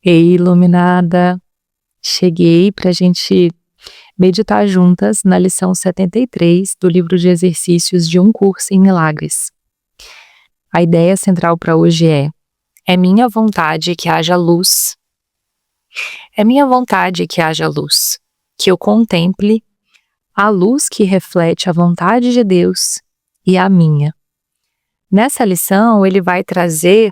Ei, iluminada! Cheguei para a gente meditar juntas na lição 73 do livro de exercícios de Um Curso em Milagres. A ideia central para hoje é minha vontade que haja luz. É minha vontade que haja luz, que eu contemple a luz que reflete a vontade de Deus e a minha. Nessa lição, ele vai trazer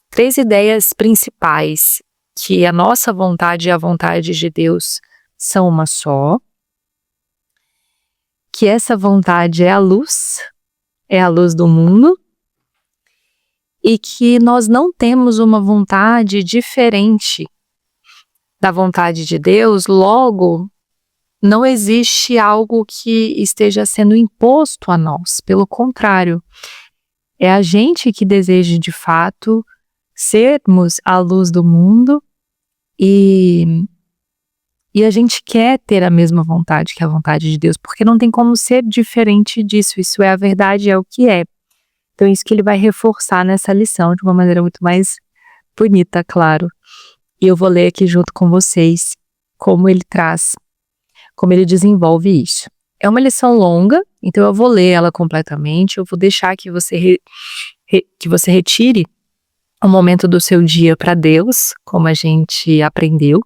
3 ideias principais, que a nossa vontade e a vontade de Deus são uma só, que essa vontade é a luz do mundo, e que nós não temos uma vontade diferente da vontade de Deus, logo, não existe algo que esteja sendo imposto a nós, pelo contrário, é a gente que deseja de fato sermos a luz do mundo e a gente quer ter a mesma vontade que a vontade de Deus, porque não tem como ser diferente disso, isso é a verdade, é o que é. Então é isso que ele vai reforçar nessa lição de uma maneira muito mais bonita, claro. E eu vou ler aqui junto com vocês como ele traz, como ele desenvolve isso. É uma lição longa, então eu vou ler ela completamente, eu vou deixar que você retire um momento do seu dia para Deus, como a gente aprendeu,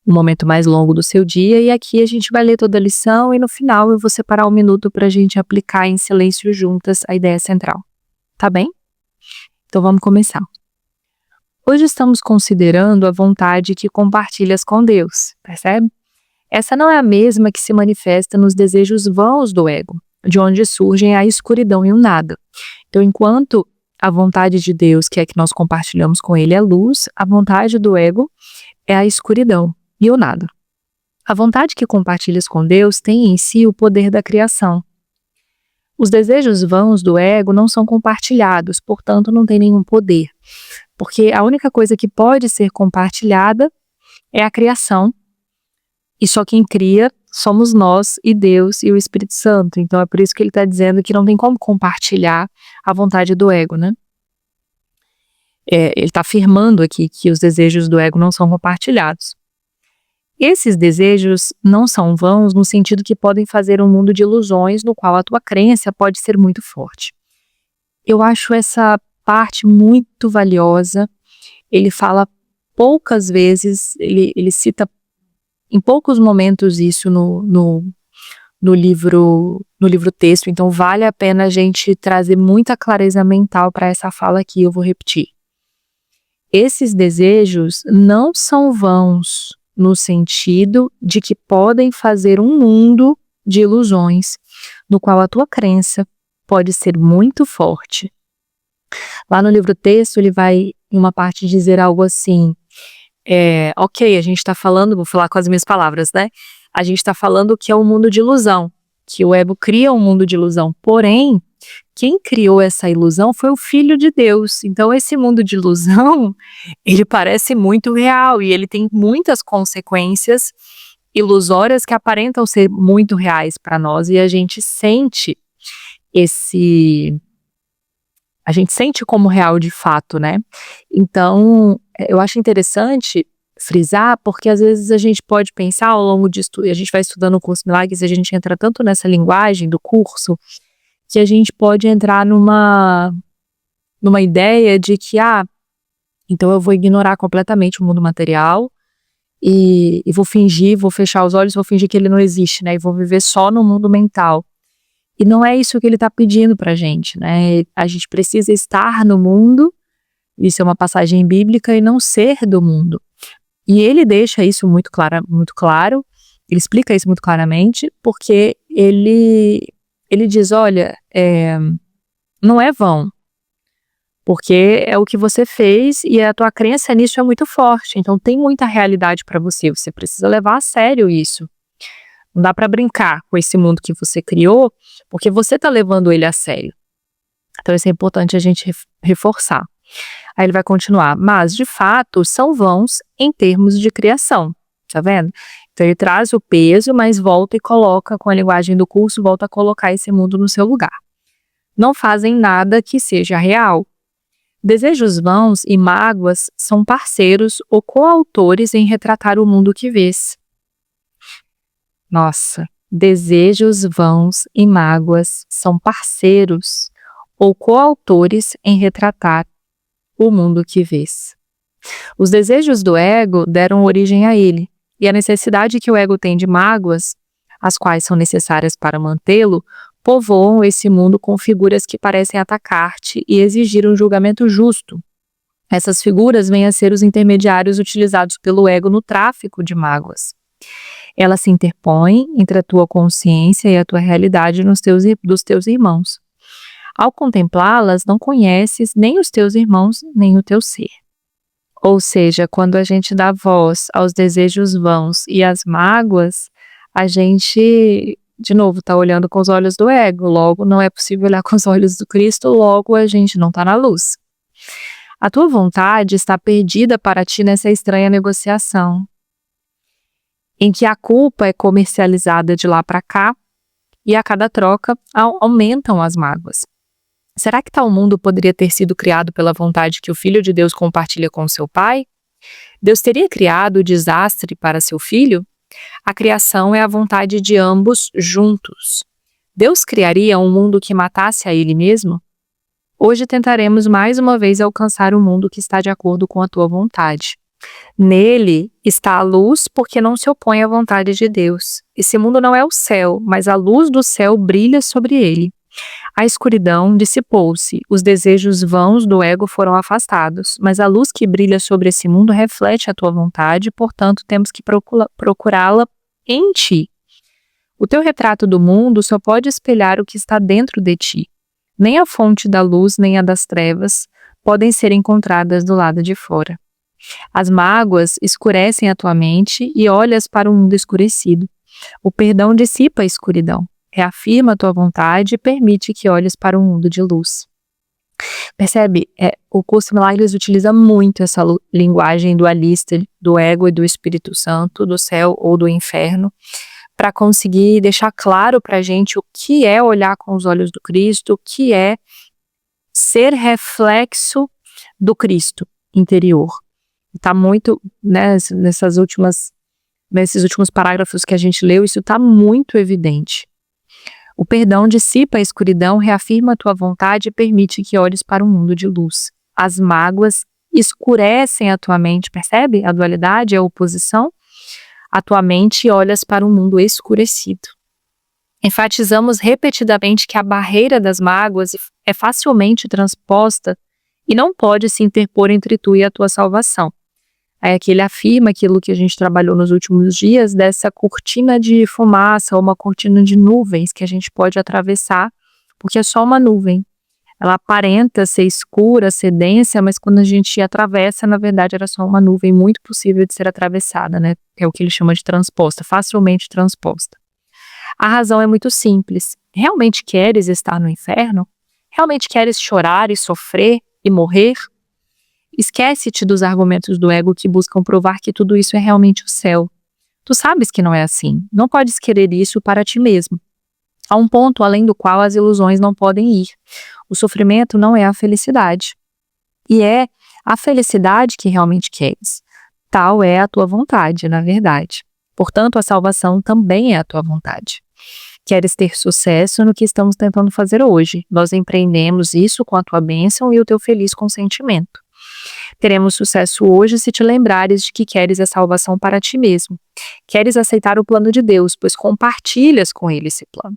um momento mais longo do seu dia, e aqui a gente vai ler toda a lição e no final eu vou separar um minuto para a gente aplicar em silêncio juntas a ideia central. Tá bem? Então vamos começar. Hoje estamos considerando a vontade que compartilhas com Deus, percebe? Essa não é a mesma que se manifesta nos desejos vãos do ego, de onde surgem a escuridão e o nada. Então, enquanto a vontade de Deus, que é que nós compartilhamos com Ele, é luz, a vontade do ego é a escuridão e o nada. A vontade que compartilhas com Deus tem em si o poder da criação. Os desejos vãos do ego não são compartilhados, portanto não tem nenhum poder, porque a única coisa que pode ser compartilhada é a criação, e só quem cria somos nós e Deus e o Espírito Santo. Então é por isso que ele está dizendo que não tem como compartilhar a vontade do ego, né? Ele está afirmando aqui que os desejos do ego não são compartilhados. Esses desejos não são vãos no sentido que podem fazer um mundo de ilusões no qual a tua crença pode ser muito forte. Eu acho essa parte muito valiosa. Ele fala poucas vezes, ele cita em poucos momentos isso no livro texto, então vale a pena a gente trazer muita clareza mental para essa fala aqui, eu vou repetir. Esses desejos não são vãos no sentido de que podem fazer um mundo de ilusões no qual a tua crença pode ser muito forte. Lá no livro texto ele vai em uma parte dizer algo assim, ok, a gente está falando, vou falar com as minhas palavras, né? A gente está falando que é um mundo de ilusão, que o ego cria um mundo de ilusão, porém, quem criou essa ilusão foi o Filho de Deus. Então esse mundo de ilusão, ele parece muito real e ele tem muitas consequências ilusórias que aparentam ser muito reais para nós e a gente sente como real de fato, né? Então, eu acho interessante frisar, porque às vezes a gente pode pensar ao longo de a gente vai estudando o curso Milagres, a gente entra tanto nessa linguagem do curso, que a gente pode entrar numa ideia de que, então eu vou ignorar completamente o mundo material e vou fechar os olhos, vou fingir que ele não existe, né? E vou viver só no mundo mental. E não é isso que ele está pedindo pra gente, né? A gente precisa estar no mundo, isso é uma passagem bíblica, e não ser do mundo. E ele deixa isso muito claro, ele explica isso muito claramente, porque ele diz, olha, não é vão, porque é o que você fez e a tua crença nisso é muito forte, então tem muita realidade para você, você precisa levar a sério isso. Não dá para brincar com esse mundo que você criou, porque você está levando ele a sério. Então isso é importante a gente reforçar. Aí ele vai continuar, mas de fato são vãos em termos de criação, tá vendo? Então ele traz o peso, mas volta e coloca, com a linguagem do curso, volta a colocar esse mundo no seu lugar. Não fazem nada que seja real. Desejos vãos e mágoas são parceiros ou coautores em retratar o mundo que vês. Nossa, desejos vãos e mágoas são parceiros ou coautores em retratar o mundo que vês. Os desejos do ego deram origem a ele, e a necessidade que o ego tem de mágoas, as quais são necessárias para mantê-lo, povoam esse mundo com figuras que parecem atacar-te e exigir um julgamento justo. Essas figuras vêm a ser os intermediários utilizados pelo ego no tráfico de mágoas. Elas se interpõem entre a tua consciência e a tua realidade dos teus irmãos. Ao contemplá-las, não conheces nem os teus irmãos, nem o teu ser. Ou seja, quando a gente dá voz aos desejos vãos e às mágoas, a gente, de novo, está olhando com os olhos do ego. Logo, não é possível olhar com os olhos do Cristo, logo a gente não está na luz. A tua vontade está perdida para ti nessa estranha negociação, em que a culpa é comercializada de lá para cá e a cada troca aumentam as mágoas. Será que tal mundo poderia ter sido criado pela vontade que o Filho de Deus compartilha com seu Pai? Deus teria criado o desastre para seu Filho? A criação é a vontade de ambos juntos. Deus criaria um mundo que matasse a Ele mesmo? Hoje tentaremos mais uma vez alcançar um mundo que está de acordo com a tua vontade. Nele está a luz porque não se opõe à vontade de Deus. Esse mundo não é o céu, mas a luz do céu brilha sobre ele. A escuridão dissipou-se, os desejos vãos do ego foram afastados, mas a luz que brilha sobre esse mundo reflete a tua vontade, portanto temos que procurá-la em ti. O teu retrato do mundo só pode espelhar o que está dentro de ti. Nem a fonte da luz, nem a das trevas podem ser encontradas do lado de fora. As mágoas escurecem a tua mente e olhas para o mundo escurecido. O perdão dissipa a escuridão. Reafirma a tua vontade e permite que olhes para um mundo de luz. Percebe? O Curso em Milagres utiliza muito essa linguagem dualista do ego e do Espírito Santo, do céu ou do inferno, para conseguir deixar claro para a gente o que é olhar com os olhos do Cristo, o que é ser reflexo do Cristo interior. Está muito, né, nesses últimos parágrafos que a gente leu, isso está muito evidente. O perdão dissipa a escuridão, reafirma a tua vontade e permite que olhes para um mundo de luz. As mágoas escurecem a tua mente, percebe? A dualidade, a oposição. A tua mente e olhas para um mundo escurecido. Enfatizamos repetidamente que a barreira das mágoas é facilmente transposta e não pode se interpor entre tu e a tua salvação. Aí aqui ele afirma aquilo que a gente trabalhou nos últimos dias, dessa cortina de fumaça ou uma cortina de nuvens que a gente pode atravessar, porque é só uma nuvem. Ela aparenta ser escura, ser densa, mas quando a gente atravessa, na verdade era só uma nuvem muito possível de ser atravessada, né? É o que ele chama de transposta, facilmente transposta. A razão é muito simples. Realmente queres estar no inferno? Realmente queres chorar e sofrer e morrer? Esquece-te dos argumentos do ego que buscam provar que tudo isso é realmente o céu. Tu sabes que não é assim. Não podes querer isso para ti mesmo. Há um ponto além do qual as ilusões não podem ir. O sofrimento não é a felicidade. E é a felicidade que realmente queres. Tal é a tua vontade, na verdade. Portanto, a salvação também é a tua vontade. Queres ter sucesso no que estamos tentando fazer hoje. Nós empreendemos isso com a tua bênção e o teu feliz consentimento. Teremos sucesso hoje se te lembrares de que queres a salvação para ti mesmo. Queres aceitar o plano de Deus, pois compartilhas com ele esse plano.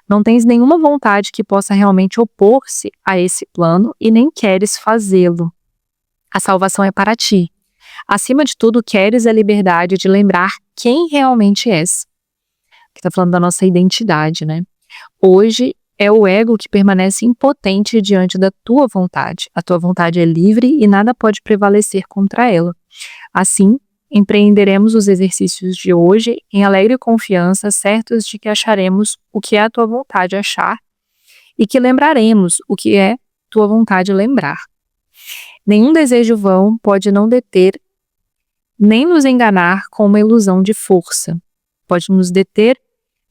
Não tens nenhuma vontade que possa realmente opor-se a esse plano e nem queres fazê-lo. A salvação é para ti. Acima de tudo, queres a liberdade de lembrar quem realmente és. Que está falando da nossa identidade, né? Hoje é o ego que permanece impotente diante da tua vontade. A tua vontade é livre e nada pode prevalecer contra ela. Assim, empreenderemos os exercícios de hoje em alegre confiança, certos de que acharemos o que é a tua vontade achar e que lembraremos o que é tua vontade lembrar. Nenhum desejo vão pode não deter nem nos enganar com uma ilusão de força. Pode nos deter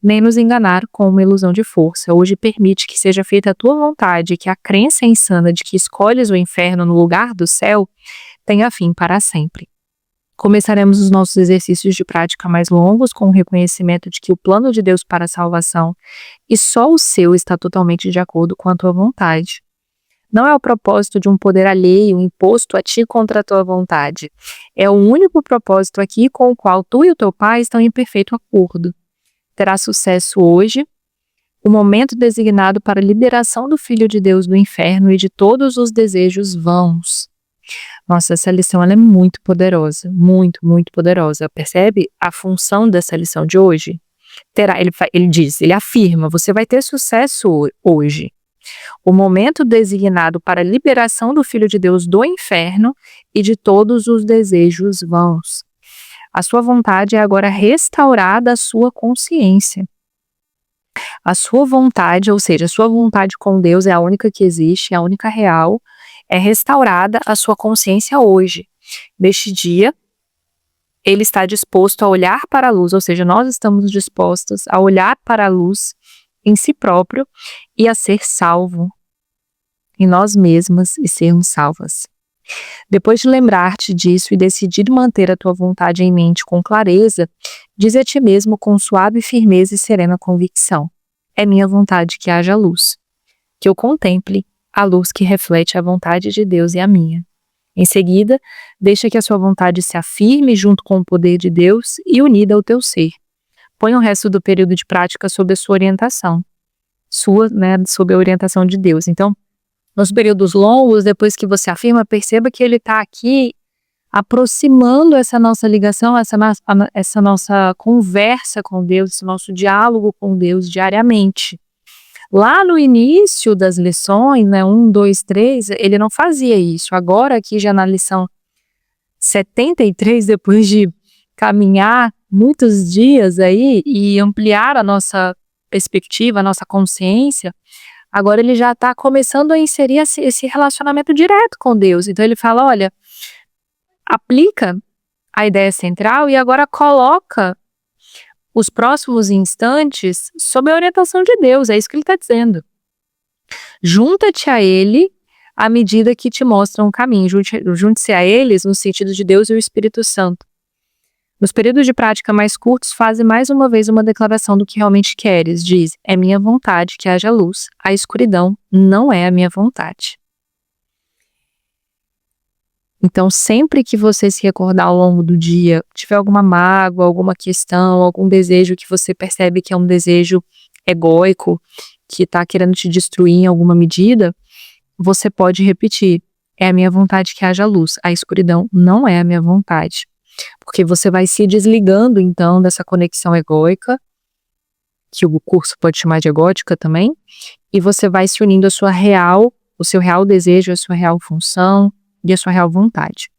nem nos enganar com uma ilusão de força. Hoje permite que seja feita a tua vontade, que a crença insana de que escolhes o inferno no lugar do céu tenha fim para sempre. Começaremos os nossos exercícios de prática mais longos com o reconhecimento de que o plano de Deus para a salvação e só o seu está totalmente de acordo com a tua vontade. Não é o propósito de um poder alheio imposto a ti contra a tua vontade. É o único propósito aqui com o qual tu e o teu Pai estão em perfeito acordo. Terá sucesso hoje o momento designado para a liberação do Filho de Deus do inferno e de todos os desejos vãos. Nossa, essa lição ela é muito poderosa, muito, muito poderosa. Percebe a função dessa lição de hoje? Ele afirma, você vai ter sucesso hoje. O momento designado para a liberação do Filho de Deus do inferno e de todos os desejos vãos. A sua vontade é agora restaurada à sua consciência. A sua vontade, ou seja, a sua vontade com Deus é a única que existe, é a única real, é restaurada à sua consciência hoje. Neste dia, ele está disposto a olhar para a luz, ou seja, nós estamos dispostos a olhar para a luz em si próprio e a ser salvo em nós mesmas e sermos salvas. Depois de lembrar-te disso e decidir manter a tua vontade em mente com clareza, dize a ti mesmo com suave firmeza e serena convicção: é minha vontade que haja luz, que eu contemple a luz que reflete a vontade de Deus e a minha. Em seguida, deixa que a sua vontade se afirme junto com o poder de Deus e unida ao teu ser. Põe o resto do período de prática sob a sua orientação, sob a orientação de Deus. Então, nos períodos longos, depois que você afirma, perceba que ele está aqui aproximando essa nossa ligação, essa nossa conversa com Deus, esse nosso diálogo com Deus diariamente. Lá no início das lições, 1, 2, 3, ele não fazia isso. Agora aqui já na lição 73, depois de caminhar muitos dias aí e ampliar a nossa perspectiva, a nossa consciência, agora ele já está começando a inserir esse relacionamento direto com Deus. Então ele fala, olha, aplica a ideia central e agora coloca os próximos instantes sob a orientação de Deus, é isso que ele está dizendo. Junta-te a ele à medida que te mostram o caminho, junte-se a eles no sentido de Deus e o Espírito Santo. Nos períodos de prática mais curtos, faze mais uma vez uma declaração do que realmente queres. Diz, é minha vontade que haja luz, a escuridão não é a minha vontade. Então, sempre que você se recordar ao longo do dia, tiver alguma mágoa, alguma questão, algum desejo que você percebe que é um desejo egóico, que está querendo te destruir em alguma medida, você pode repetir, é a minha vontade que haja luz, a escuridão não é a minha vontade. Porque você vai se desligando, então, dessa conexão egóica, que o curso pode chamar de egótica também, e você vai se unindo o seu real desejo, a sua real função, e a sua real vontade.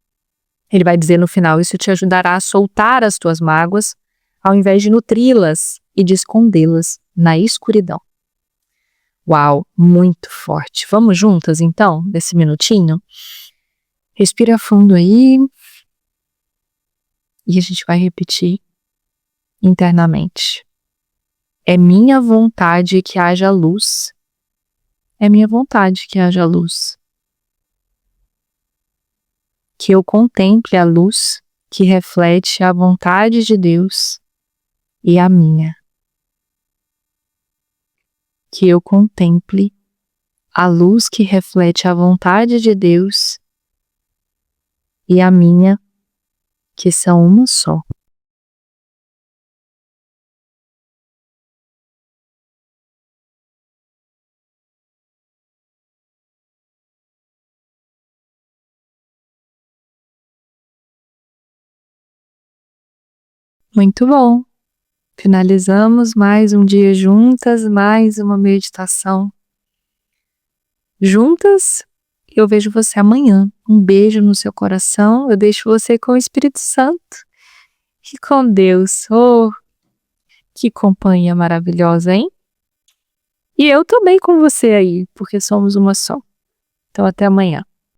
Ele vai dizer no final, isso te ajudará a soltar as tuas mágoas, ao invés de nutri-las e de escondê-las na escuridão. Uau, muito forte. Vamos juntas então, nesse minutinho? Respira fundo aí. E a gente vai repetir internamente. É minha vontade que haja luz. É minha vontade que haja luz. Que eu contemple a luz que reflete a vontade de Deus e a minha. Que eu contemple a luz que reflete a vontade de Deus e a minha, que são uma só. Muito bom. Finalizamos mais um dia juntas, mais uma meditação juntas. Eu vejo você amanhã. Um beijo no seu coração. Eu deixo você com o Espírito Santo e com Deus. Oh, que companhia maravilhosa, hein? E eu tô bem com você aí, porque somos uma só. Então até amanhã.